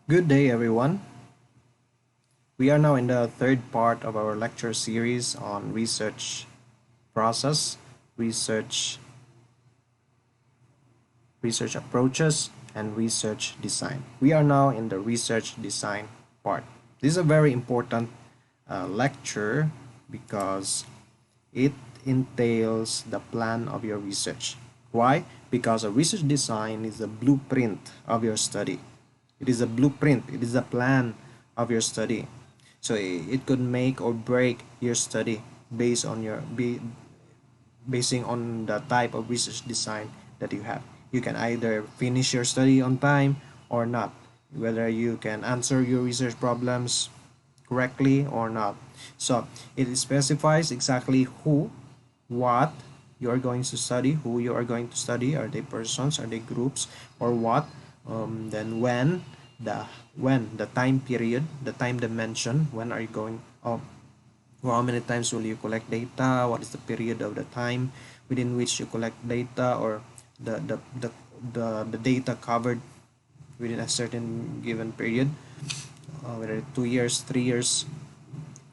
Good day, everyone. We are now in the third part of our lecture series on research process, research, research approaches, and research design. We are now in the research design part. This is a very important lecture because it entails the plan of your research. Why? Because a research design is a blueprint of your study. It is a blueprint, it is a plan of your study. So it could make or break your study based on basing on the type of research design that you have. You can either finish your study on time or not, whether you can answer your research problems correctly or not. So it specifies exactly who, what you are going to study, who you are going to study, are they persons, are they groups, or what, then the time period, the time dimension, when are you going, or how many times will you collect data, what is the period of the time within which you collect data, or the the the, the data covered within a certain given period, whether 2 years, 3 years,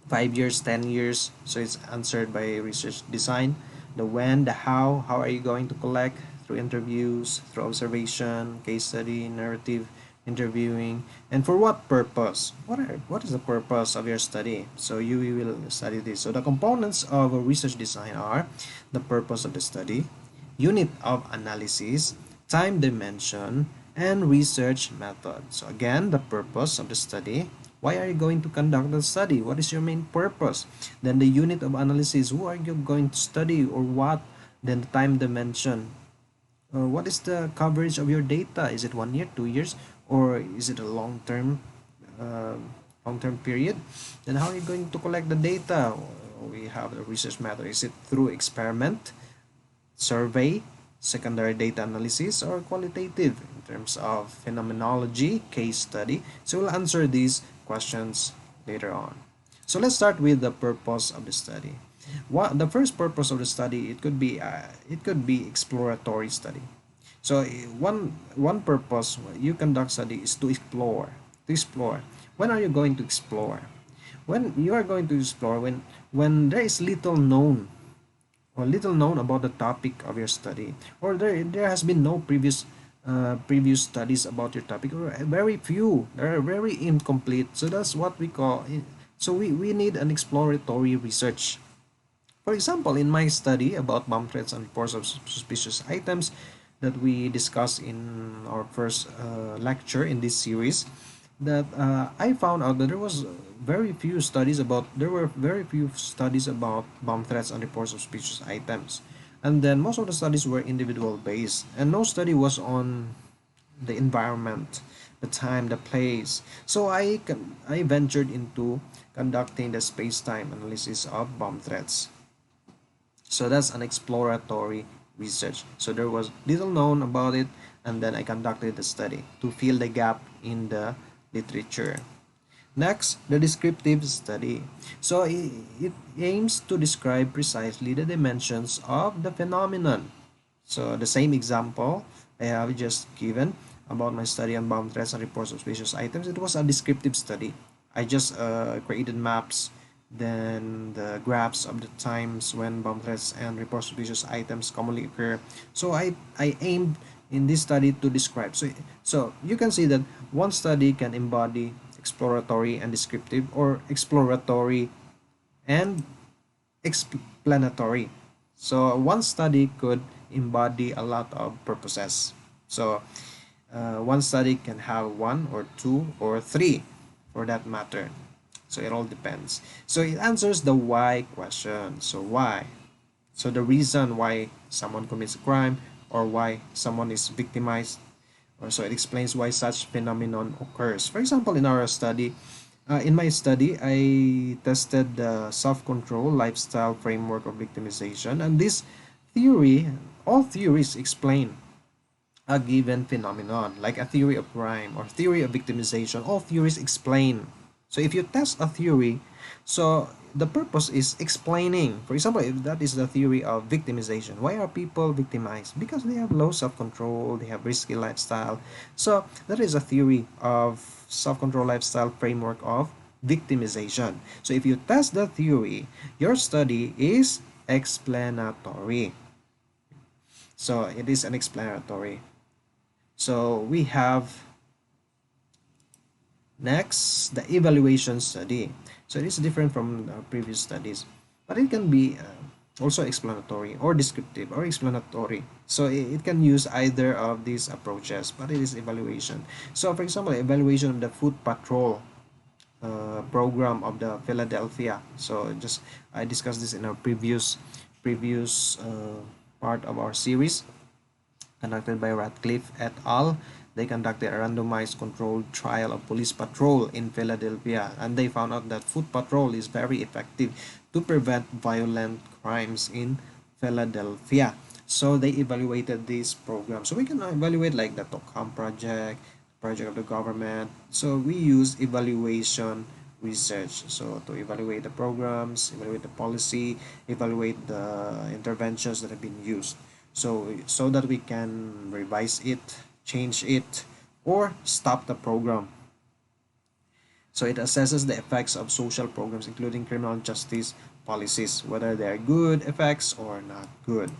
5 years, 10 years. So it's answered by research design. The when, the how are you going to collect, through interviews, through observation, case study, narrative, interviewing, and for what purpose? What is the purpose of your study? So you will study this. So the components of a research design are the purpose of the study, unit of analysis, time dimension, and research method. So again, the purpose of the study. Why are you going to conduct the study? What is your main purpose? Then the unit of analysis. Who are you going to study or what? Then the time dimension. What is the coverage of your data? Is it 1 year, 2 years, or is it a uh, long-term period? Then how are you going to collect the data? We have the research method. Is it through experiment, survey, secondary data analysis, or qualitative in terms of phenomenology, case study? So we'll answer these questions later on. So let's start with the purpose of the study. What the first purpose of the study? It could be exploratory study. So one purpose you conduct study is to explore. To explore. When are you going to explore? When you are going to explore, when there is little known about the topic of your study, or there has been no previous studies about your topic, or very few, they are very incomplete. So that's what we call it. So we need an exploratory research. For example, in my study about bomb threats and reports of suspicious items that we discussed in our first lecture in this series, that I found out that there were very few studies about bomb threats and reports of suspicious items, and then most of the studies were individual based, and no study was on the environment, the time, the place. So I ventured into conducting the space-time analysis of bomb threats. So that's an exploratory research. So there was little known about it, and then I conducted the study to fill the gap in the literature. Next, the descriptive study. So it aims to describe precisely the dimensions of the phenomenon. So the same example I have just given about my study on bomb threats and reports of suspicious items, it was a descriptive study. I just created maps, then the graphs of the times when bomb threats and reports of suspicious items commonly occur. So I aimed in this study to describe. So you can see that one study can embody exploratory and descriptive, or exploratory and explanatory. So one study could embody a lot of purposes. So one study can have one or two or three for that matter. So it all depends. So it answers the why question. So why? So the reason why someone commits a crime, or why someone is victimized, or so it explains why such phenomenon occurs. For example, in my study, I tested the self-control lifestyle framework of victimization, and this theory, all theories explain a given phenomenon, like a theory of crime or theory of victimization. All theories explain So if you test a theory, so the purpose is explaining. For example, if that is the theory of victimization, why are people victimized? Because they have low self-control, they have risky lifestyle. So that is a theory of self-control lifestyle framework of victimization. So if you test the theory, your study is explanatory. So it is an explanatory. So we have next, the evaluation study. So it is different from the previous studies, but it can be also explanatory or descriptive or explanatory. So it can use either of these approaches, but it is evaluation. So for example, evaluation of the foot patrol program of the Philadelphia. So just I discussed this in our previous part of our series conducted by Radcliffe et al. They conducted a randomized controlled trial of police patrol in Philadelphia, and they found out that foot patrol is very effective to prevent violent crimes in Philadelphia. So they evaluated this program. So we can evaluate like the Tockham project of the government. So we use evaluation research. So to evaluate the programs, evaluate the policy, evaluate the interventions that have been used. So that we can revise it, change it, or stop the program. So it assesses the effects of social programs, including criminal justice policies, whether they are good effects or not good.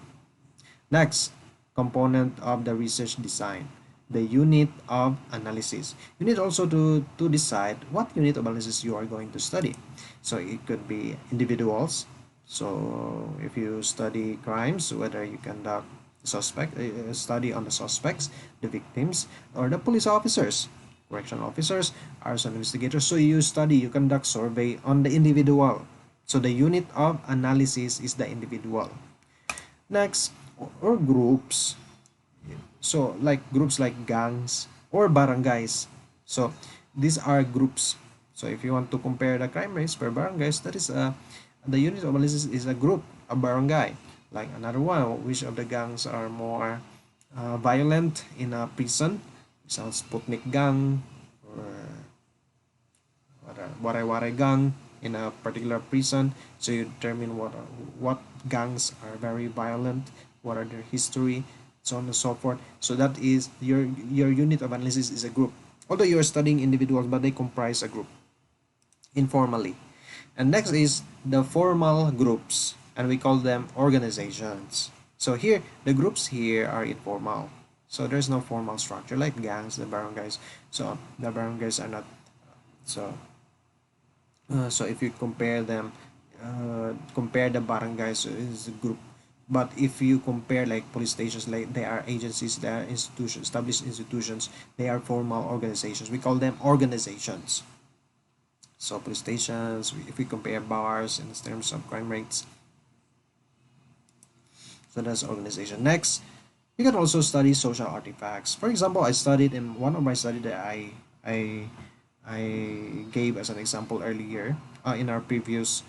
Next component of the research design, the unit of analysis. You need also to decide what unit of analysis you are going to study. So it could be individuals. So if you study crimes, whether you conduct study on the suspects, the victims, or the police officers, correctional officers, arson investigators. So you conduct survey on the individual. So the unit of analysis is the individual. Next, or groups. So like groups like gangs or barangays. So these are groups. So if you want to compare the crime rates per barangays, that is the unit of analysis is a group, a barangay. Like another one, which of the gangs are more violent in a prison? Sounds Sputnik gang or Waray Waray gang in a particular prison. So you determine what gangs are very violent, what are their history, so on and so forth. So that is your unit of analysis is a group. Although you are studying individuals, but they comprise a group informally. And next is the formal groups, and we call them organizations. So here, the groups here are informal. So there's no formal structure like gangs, the barangays. So the barangays are not. So so if you compare them, compare the barangays is a group. But if you compare like police stations, like they are agencies, they are institutions, established institutions, they are formal organizations. We call them organizations. So police stations, if we compare bars in terms of crime rates, so that's organization. Next, you can also study social artifacts. For example, I studied in one of my studies that I gave as an example earlier in our previous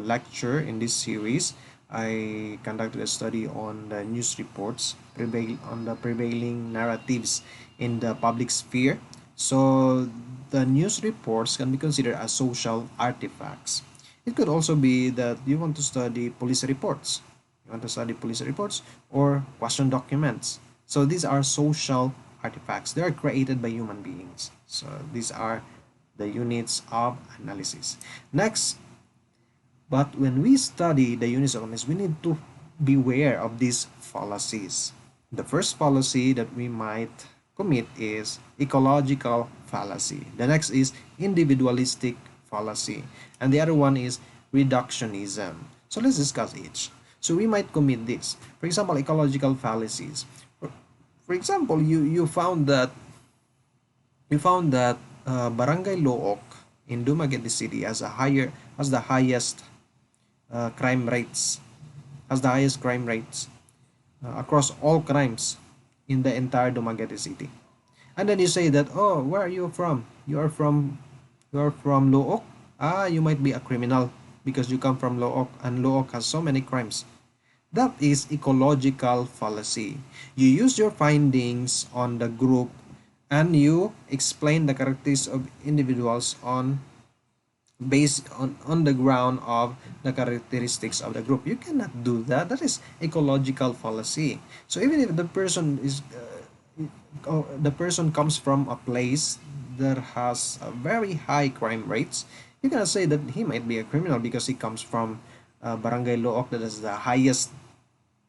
lecture in this series. I conducted a study on the news reports on the prevailing narratives in the public sphere. So the news reports can be considered as social artifacts. It could also be that you want to study police reports. You want to study police reports or question documents. So these are social artifacts. They are created by human beings. So these are the units of analysis. Next, but when we study the units of analysis, we need to beware of these fallacies. The first fallacy that we might commit is ecological fallacy. The next is individualistic fallacy. And the other one is reductionism. So let's discuss each. So we might commit this. For example, ecological fallacies. For example, you found that Barangay Look in Dumaguete City has the highest crime rates, across all crimes in the entire Dumaguete City. And then you say that, oh, where are you from? You are from Look. Ah, you might be a criminal because you come from Look, and Look has so many crimes. That is ecological fallacy. You use your findings on the group and you explain the characteristics of individuals on based on the ground of the characteristics of the group. You cannot do that. That is ecological fallacy. So even if the person is the person comes from a place that has a very high crime rates, you cannot say that he might be a criminal because he comes from barangay Look that is the highest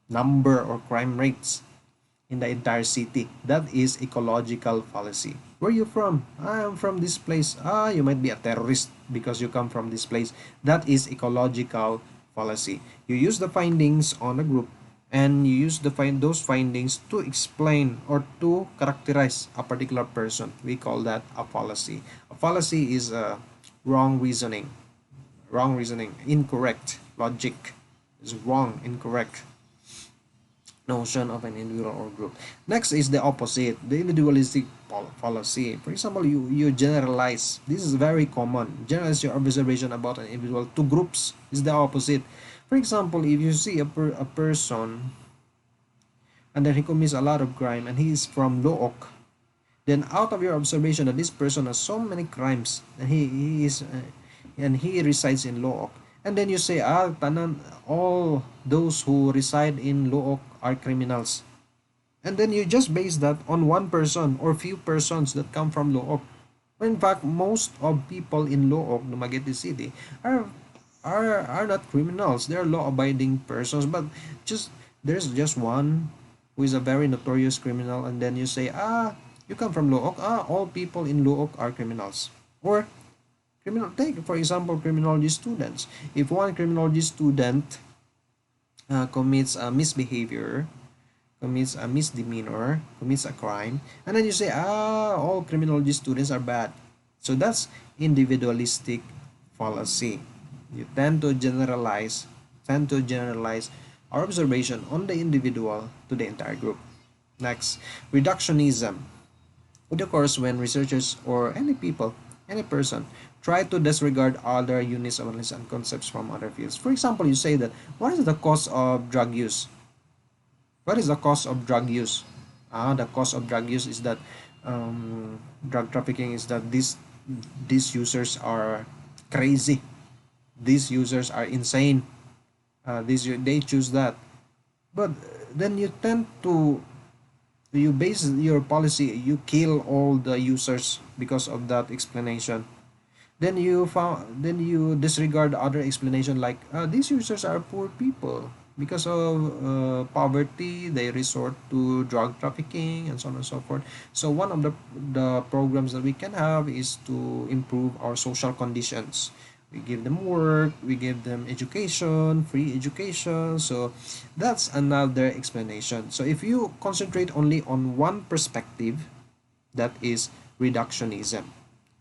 number or crime rates in the entire city. That is ecological fallacy. Where are you from? I am from this place. Ah, you might be a terrorist because you come from this place. That is ecological fallacy. You use the findings on a group and you use those findings to explain or to characterize a particular person. We call that a fallacy. A fallacy is a wrong reasoning. Wrong reasoning. Incorrect logic is wrong, incorrect notion of an individual or group. Next is the opposite, the individualistic fallacy. For example, you generalize. This is very common. Generalize your observation about an individual to groups is the opposite. For example, if you see a person and then he commits a lot of crime and he is from Look, then out of your observation that this person has so many crimes and he is and he resides in Look, and then you say tanan all those who reside in Look are criminals, and then you just base that on one person or few persons that come from Look. In fact, most of people in Look, Dumaguete City, are are not criminals. They are law-abiding persons, but just there's just one who is a very notorious criminal, and then you say, you come from Look, all people in Look are criminals. Or criminal, take for example criminology students. If one criminology student commits a misbehavior, commits a misdemeanor, commits a crime, and then you say, all criminology students are bad. So that's individualistic fallacy. You tend to generalize our observation on the individual to the entire group. Next, reductionism. It occurs when researchers or any people, any person, try to disregard other units of analysis and concepts from other fields. For example, you say that, what is the cause of drug use? What is the cause of drug use? The cause of drug use is that drug trafficking is that these users are crazy. These users are insane. They choose that. But then you tend to you base your policy. You kill all the users because of that explanation. Then you disregard other explanation like these users are poor people because of poverty. They resort to drug trafficking and so on and so forth. So one of the programs that we can have is to improve our social conditions. We give them work, we give them education, free education. So that's another explanation. So if you concentrate only on one perspective, that is reductionism.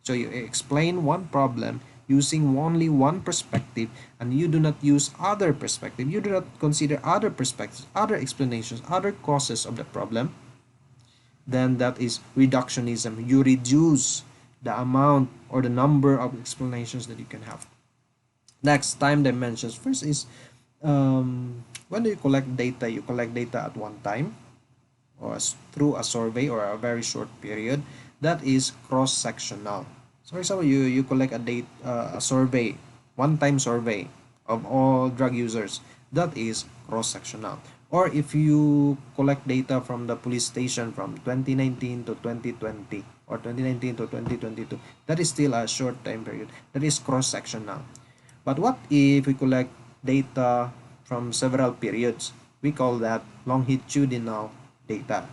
So you explain one problem using only one perspective, and you do not use other perspective. You do not consider other perspectives, other explanations, other causes of the problem. Then that is reductionism. You reduce the amount or the number of explanations that you can have. Next, time dimensions. First is when you collect data, you collect data at one time or through a survey or a very short period. That is cross-sectional. So for example, you collect a survey, one-time survey of all drug users. That is cross-sectional. Or if you collect data from the police station from 2019 to 2020 or 2019 to 2022, that is still a short time period. That is cross-sectional. But what if we collect data from several periods? We call that longitudinal data.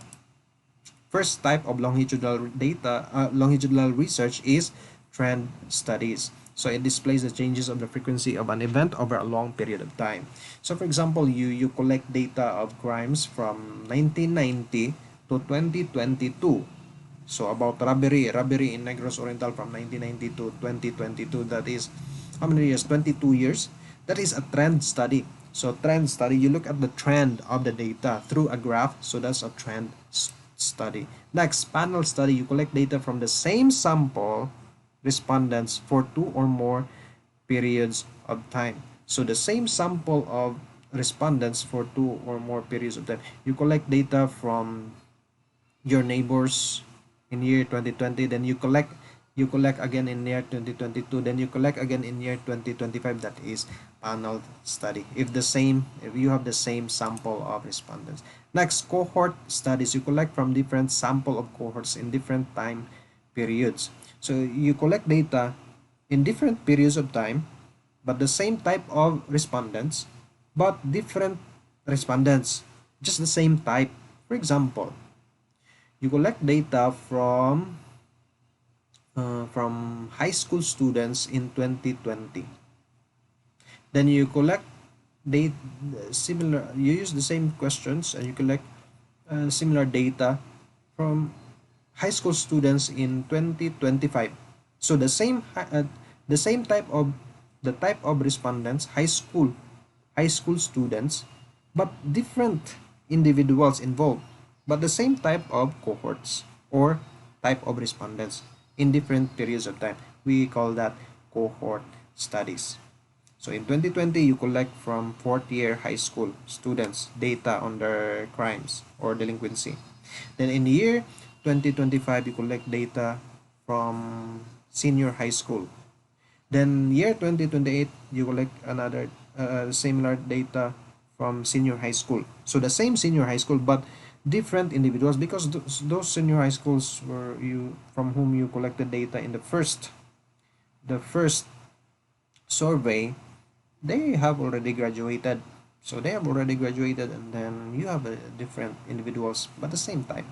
First type of longitudinal research is trend studies. So it displays the changes of the frequency of an event over a long period of time. So for example, you collect data of crimes from 1990 to 2022. So about robbery in Negros Oriental from 1990 to 2022, that is how many years? 22 years. That is a trend study. So trend study, you look at the trend of the data through a graph. So that's a trend study. Next, panel study, you collect data from the same sample respondents for 2 or more periods of time. So the same sample of respondents for 2 or more periods of time. You collect data from your neighbors, in year 2020, then you collect again in year 2022, then you collect again in year 2025. That is panel study, if you have the same sample of respondents. Next, cohort studies. You collect from different sample of cohorts in different time periods. So you collect data in different periods of time, but the same type of respondents, but different respondents, just the same type. For example, you collect data from high school students in 2020. Then you collect data similar. You use the same questions and you collect similar data from high school students in 2025. So the same type of respondents, high school students, but different individuals involved, but the same type of cohorts or type of respondents in different periods of time. We call that cohort studies. So in 2020, you collect from fourth year high school students data on their crimes or delinquency. Then in year 2025, you collect data from senior high school. Then year 2028, you collect another similar data from senior high school. So the same senior high school, but different individuals, because those senior high schools were you from whom you collected data in the first survey, they have already graduated. So they have already graduated, and then you have different individuals, but the same time.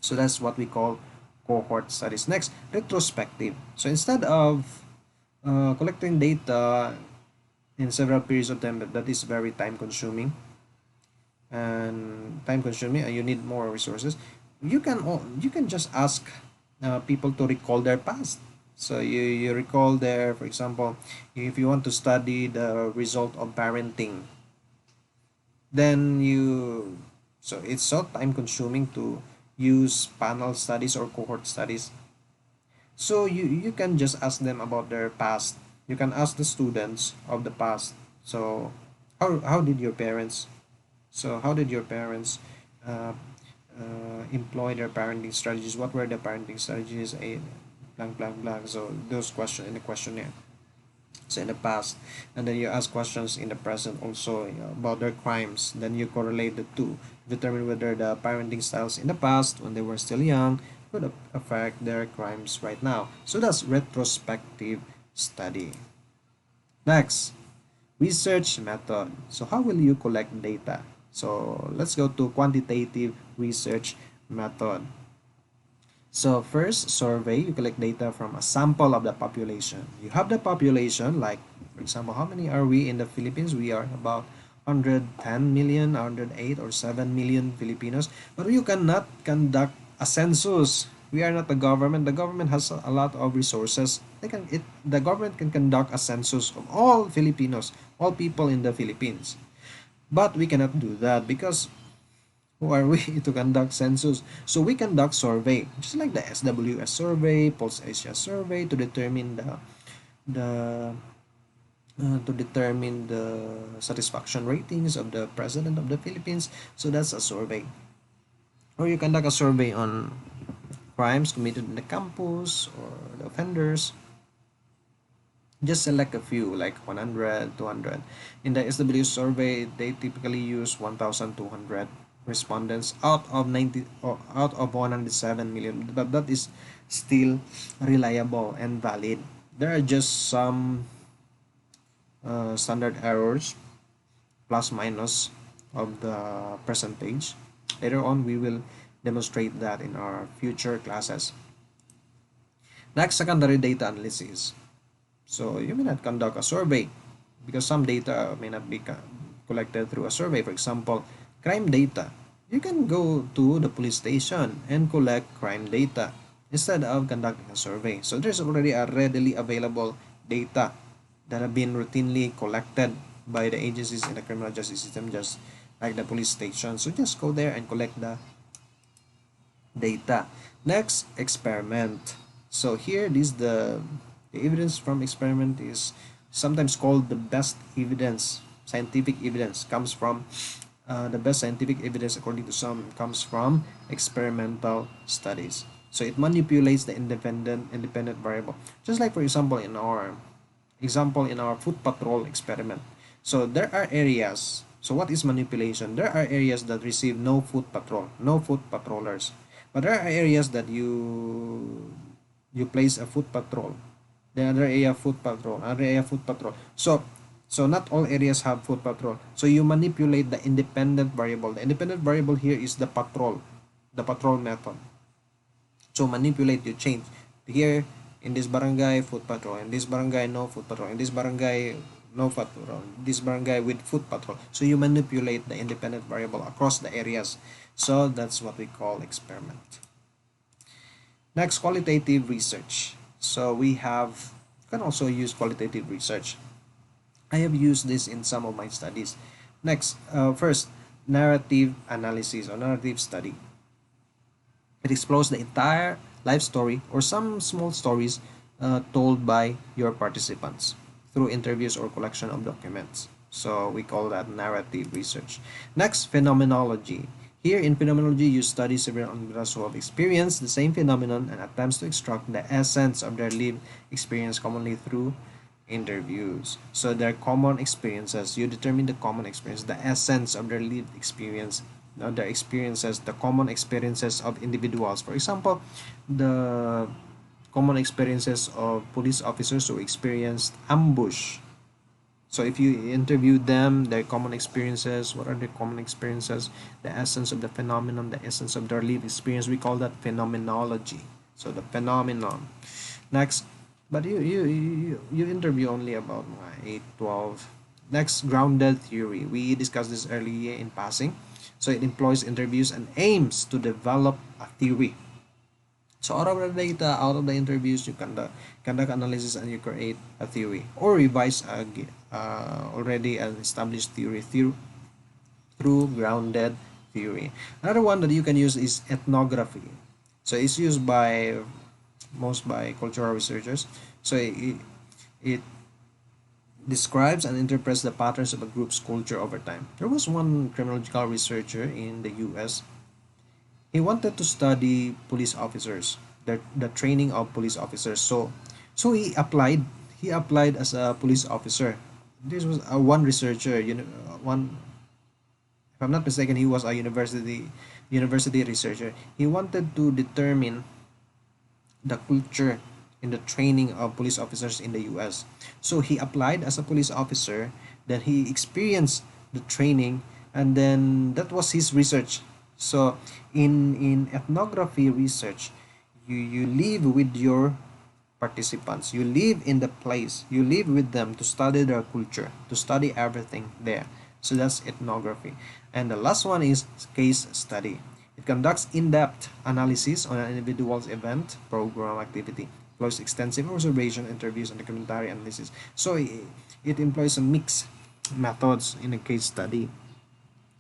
So that's what we call cohort studies. Next, retrospective. So instead of collecting data in several periods of time, that is very time consuming and you need more resources. You can just ask people to recall their past. So you recall their, for example, if you want to study the result of parenting, then so it's so time consuming to use panel studies or cohort studies. So you can just ask them about their past. You can ask the students of the past. So how did your parents how did your parents uh, employ their parenting strategies? What were the parenting strategies? A blank blank blank. So those questions in the questionnaire. So in the past, and then you ask questions in the present also, about their crimes. Then you correlate the two, determine whether the parenting styles in the past when they were still young could affect their crimes right now. So that's retrospective study. Next, research method. So how will you collect data? So let's go to quantitative research method. So first, survey. You collect data from a sample of the population. You have the population, like for example, how many are we in the Philippines? We are about 110 million, 108 or 7 million Filipinos. But you cannot conduct a census. We are not the government. The government has a lot of resources. The government can conduct a census of all Filipinos, all people in the Philippines. But we cannot do that because who are we to conduct census? So we conduct survey, just like the SWS survey, Pulse Asia survey, to determine the satisfaction ratings of the president of the Philippines. So that's a survey. Or you conduct a survey on crimes committed in the campus or the offenders. Just select a few, like 100, 200. In the SW survey, they typically use 1,200 respondents out of 90 or out of 107 million. But that is still reliable and valid. There are just some standard errors, plus minus, of the percentage. Later on, we will demonstrate that in our future classes. Next, secondary data analysis. So you may not conduct a survey because some data may not be collected through a survey. For example, crime data. You can go to the police station and collect crime data instead of conducting a survey. So there's already a readily available data that have been routinely collected by the agencies in the criminal justice system, just like the police station. So just go there and collect the data. Next, experiment. So here, the evidence from experiment is sometimes called the best evidence. Scientific evidence comes from the best scientific evidence, according to some, comes from experimental studies. So it manipulates the independent variable. Just like for example in our foot patrol experiment. So there are areas. So what is manipulation? There are areas that receive no foot patrol, no foot patrollers. But there are areas that you place a foot patrol. The other area foot patrol, other area foot patrol. So not all areas have foot patrol. So you manipulate the independent variable. The independent variable here is the patrol method. So manipulate, you change. Here in this barangay foot patrol, in this barangay no foot patrol, in this barangay no foot patrol, this barangay with foot patrol. So you manipulate the independent variable across the areas. So that's what we call experiment. Next, qualitative research. So we can also use qualitative research. I have used this in some of my studies. Next, first, narrative analysis or narrative study. It explores the entire life story or some small stories told by your participants through interviews or collection of documents. So we call that narrative research. Next, phenomenology. Here in phenomenology, you study several individuals who have experienced the same phenomenon and attempts to extract the essence of their lived experience commonly through interviews. So their common experiences, you determine the common experience, the essence of their lived experience, their experiences, the common experiences of individuals. For example, the common experiences of police officers who experienced ambush. So if you interview them, their common experiences, what are their common experiences, the essence of the phenomenon, the essence of their lived experience, we call that phenomenology. So the phenomenon. Next, but you interview only about 8, 12. Next, grounded theory. We discussed this earlier in passing. So it employs interviews and aims to develop a theory. So out of the data, out of the interviews, you conduct analysis and you create a theory or revise already an established theory through grounded theory. Another one that you can use is ethnography. So it's used by most by cultural researchers. So it describes and interprets the patterns of a group's culture over time. There was one criminological researcher in the US. He wanted to study police officers, the training of police officers. So he applied as a police officer. This was one researcher, one, if I'm not mistaken, he was a university researcher. He wanted to determine the culture in the training of police officers in the US. So he applied as a police officer, then he experienced the training, and then that was his research. So in ethnography research, you live with your participants, you live in the place, you live with them to study their culture, to study everything there. So that's ethnography. And the last one is case study. It conducts in-depth analysis on an individual's event, program, activity, employs extensive observation, interviews, and documentary analysis. So it employs a mixed methods in a case study.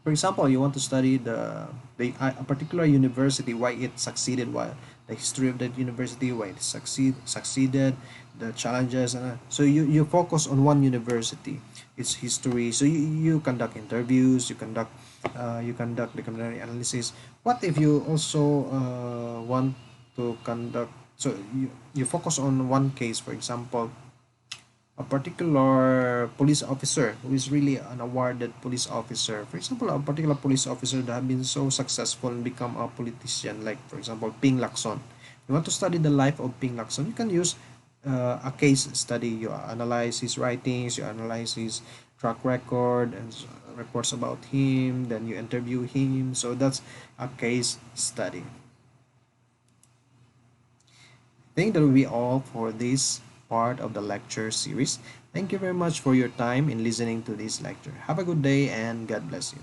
For example, you want to study a particular university, why it succeeded, why the history of that university, why it succeeded, the challenges. So you focus on one university, its history. So you conduct interviews, you conduct documentary analysis. What if you also want to conduct? So you focus on one case, for example, a particular police officer who is really an awarded police officer. For example, a particular police officer that have been so successful and become a politician, like for example, Ping Lacson. You want to study the life of Ping Lacson, you can use a case study. You analyze his writings, you analyze his track record and reports about him, then you interview him. So that's a case study. I think that will be all for this part of the lecture series. Thank you very much for your time in listening to this lecture. Have a good day and God bless you.